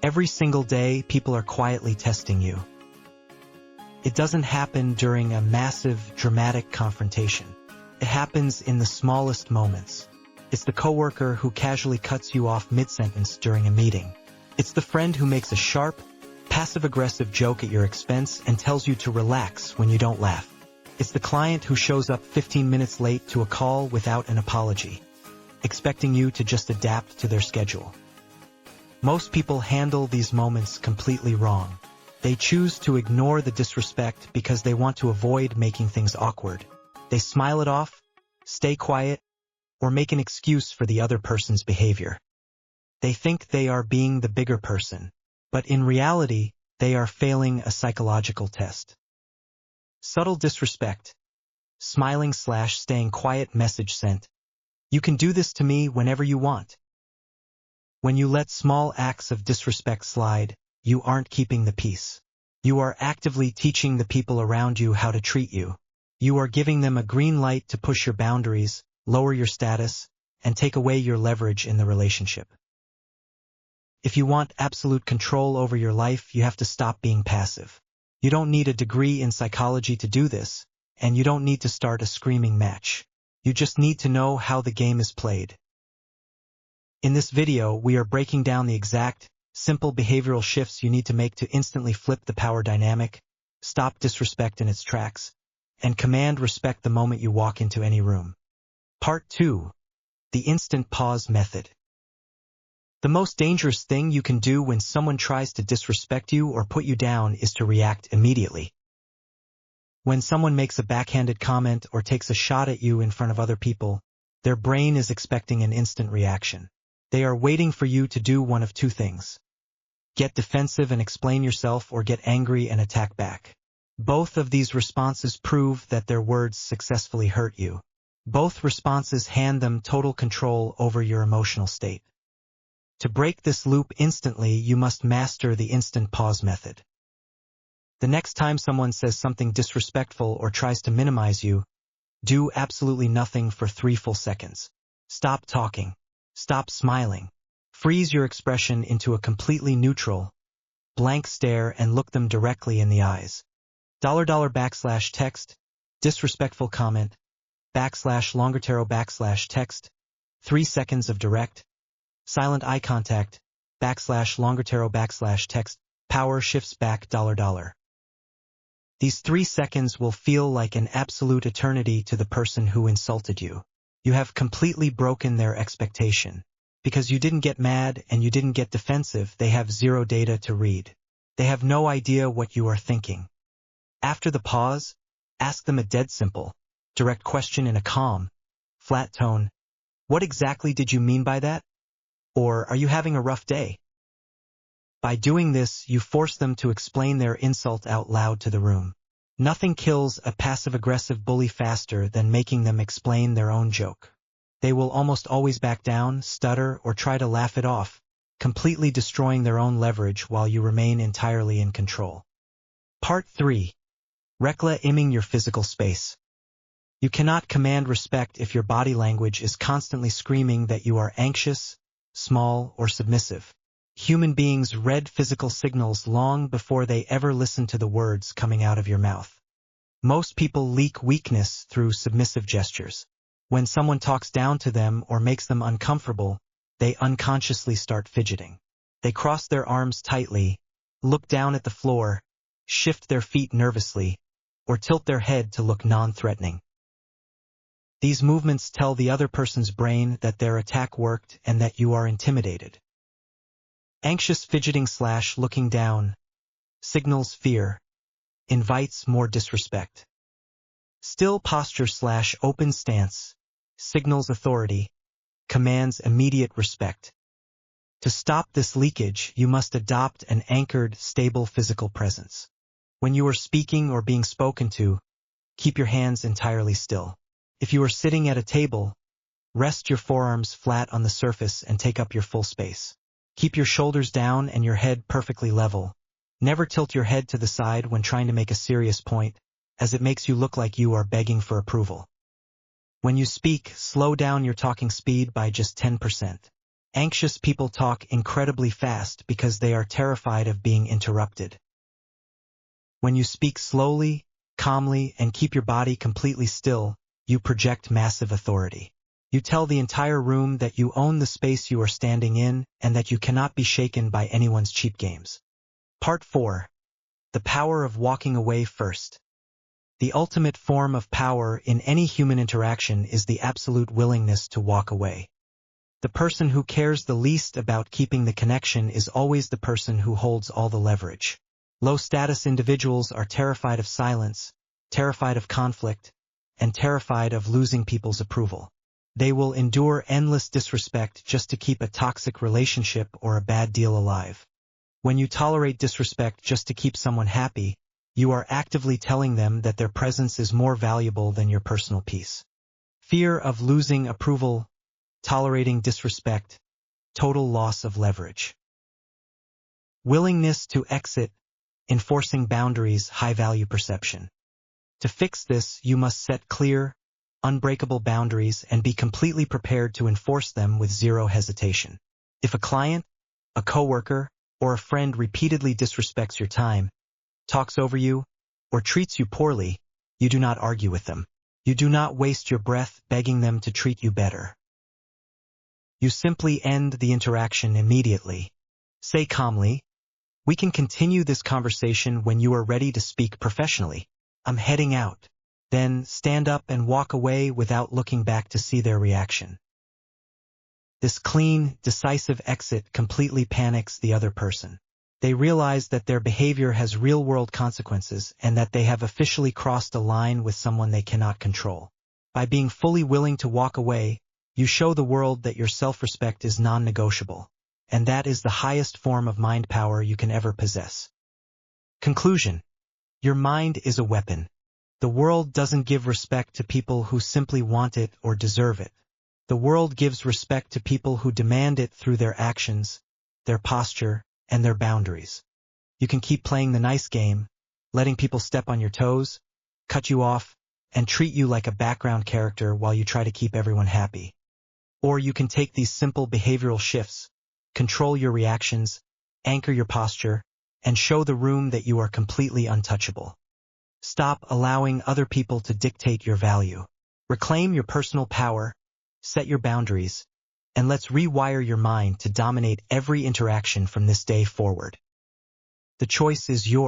Every single day, people are quietly testing you. It doesn't happen during a massive, dramatic confrontation. It happens in the smallest moments. It's the coworker who casually cuts you off mid-sentence during a meeting. It's the friend who makes a sharp, passive-aggressive joke at your expense and tells you to relax when you don't laugh. It's the client who shows up 15 minutes late to a call without an apology, expecting you to just adapt to their schedule. Most people handle these moments completely wrong. They choose to ignore the disrespect because they want to avoid making things awkward. They smile it off, stay quiet, or make an excuse for the other person's behavior. They think they are being the bigger person, but in reality, they are failing a psychological test. Subtle disrespect. Smiling/staying quiet message sent. You can do this to me whenever you want. When you let small acts of disrespect slide, you aren't keeping the peace. You are actively teaching the people around you how to treat you. You are giving them a green light to push your boundaries, lower your status, and take away your leverage in the relationship. If you want absolute control over your life, you have to stop being passive. You don't need a degree in psychology to do this, and you don't need to start a screaming match. You just need to know how the game is played. In this video, we are breaking down the exact, simple behavioral shifts you need to make to instantly flip the power dynamic, stop disrespect in its tracks, and command respect the moment you walk into any room. Part 2. The Instant Pause Method. The most dangerous thing you can do when someone tries to disrespect you or put you down is to react immediately. When someone makes a backhanded comment or takes a shot at you in front of other people, their brain is expecting an instant reaction. They are waiting for you to do one of two things. Get defensive and explain yourself, or get angry and attack back. Both of these responses prove that their words successfully hurt you. Both responses hand them total control over your emotional state. To break this loop instantly, you must master the instant pause method. The next time someone says something disrespectful or tries to minimize you, do absolutely nothing for 3 full seconds. Stop talking. Stop smiling. Freeze your expression into a completely neutral, blank stare and look them directly in the eyes. $text, disrespectful comment, /longertero /text, 3 seconds of direct, silent eye contact, /longertero /text, power shifts back $. These 3 seconds will feel like an absolute eternity to the person who insulted you. You have completely broken their expectation. Because you didn't get mad and you didn't get defensive, they have zero data to read. They have no idea what you are thinking. After the pause, ask them a dead simple, direct question in a calm, flat tone. What exactly did you mean by that? Or are you having a rough day? By doing this, you force them to explain their insult out loud to the room. Nothing kills a passive-aggressive bully faster than making them explain their own joke. They will almost always back down, stutter, or try to laugh it off, completely destroying their own leverage while you remain entirely in control. Part 3. Reclaiming your physical space. You cannot command respect if your body language is constantly screaming that you are anxious, small, or submissive. Human beings read physical signals long before they ever listen to the words coming out of your mouth. Most people leak weakness through submissive gestures. When someone talks down to them or makes them uncomfortable, they unconsciously start fidgeting. They cross their arms tightly, look down at the floor, shift their feet nervously, or tilt their head to look non-threatening. These movements tell the other person's brain that their attack worked and that you are intimidated. Anxious fidgeting / looking down signals fear, invites more disrespect. Still posture / open stance signals authority, commands immediate respect. To stop this leakage, you must adopt an anchored, stable physical presence. When you are speaking or being spoken to, keep your hands entirely still. If you are sitting at a table, rest your forearms flat on the surface and take up your full space. Keep your shoulders down and your head perfectly level. Never tilt your head to the side when trying to make a serious point, as it makes you look like you are begging for approval. When you speak, slow down your talking speed by just 10%. Anxious people talk incredibly fast because they are terrified of being interrupted. When you speak slowly, calmly, and keep your body completely still, you project massive authority. You tell the entire room that you own the space you are standing in and that you cannot be shaken by anyone's cheap games. Part 4. The power of walking away first. The ultimate form of power in any human interaction is the absolute willingness to walk away. The person who cares the least about keeping the connection is always the person who holds all the leverage. Low-status individuals are terrified of silence, terrified of conflict, and terrified of losing people's approval. They will endure endless disrespect just to keep a toxic relationship or a bad deal alive. When you tolerate disrespect just to keep someone happy, you are actively telling them that their presence is more valuable than your personal peace. Fear of losing approval, tolerating disrespect, total loss of leverage. Willingness to exit, enforcing boundaries, high-value perception. To fix this, you must set clear, unbreakable boundaries and be completely prepared to enforce them with zero hesitation. If a client, a coworker, or a friend repeatedly disrespects your time, talks over you, or treats you poorly, you do not argue with them. You do not waste your breath begging them to treat you better. You simply end the interaction immediately. Say calmly, "We can continue this conversation when you are ready to speak professionally. I'm heading out." Then stand up and walk away without looking back to see their reaction. This clean, decisive exit completely panics the other person. They realize that their behavior has real-world consequences and that they have officially crossed a line with someone they cannot control. By being fully willing to walk away, you show the world that your self-respect is non-negotiable, and that is the highest form of mind power you can ever possess. Conclusion: your mind is a weapon. The world doesn't give respect to people who simply want it or deserve it. The world gives respect to people who demand it through their actions, their posture, and their boundaries. You can keep playing the nice game, letting people step on your toes, cut you off, and treat you like a background character while you try to keep everyone happy. Or you can take these simple behavioral shifts, control your reactions, anchor your posture, and show the room that you are completely untouchable. Stop allowing other people to dictate your value. Reclaim your personal power, set your boundaries, and let's rewire your mind to dominate every interaction from this day forward. The choice is yours.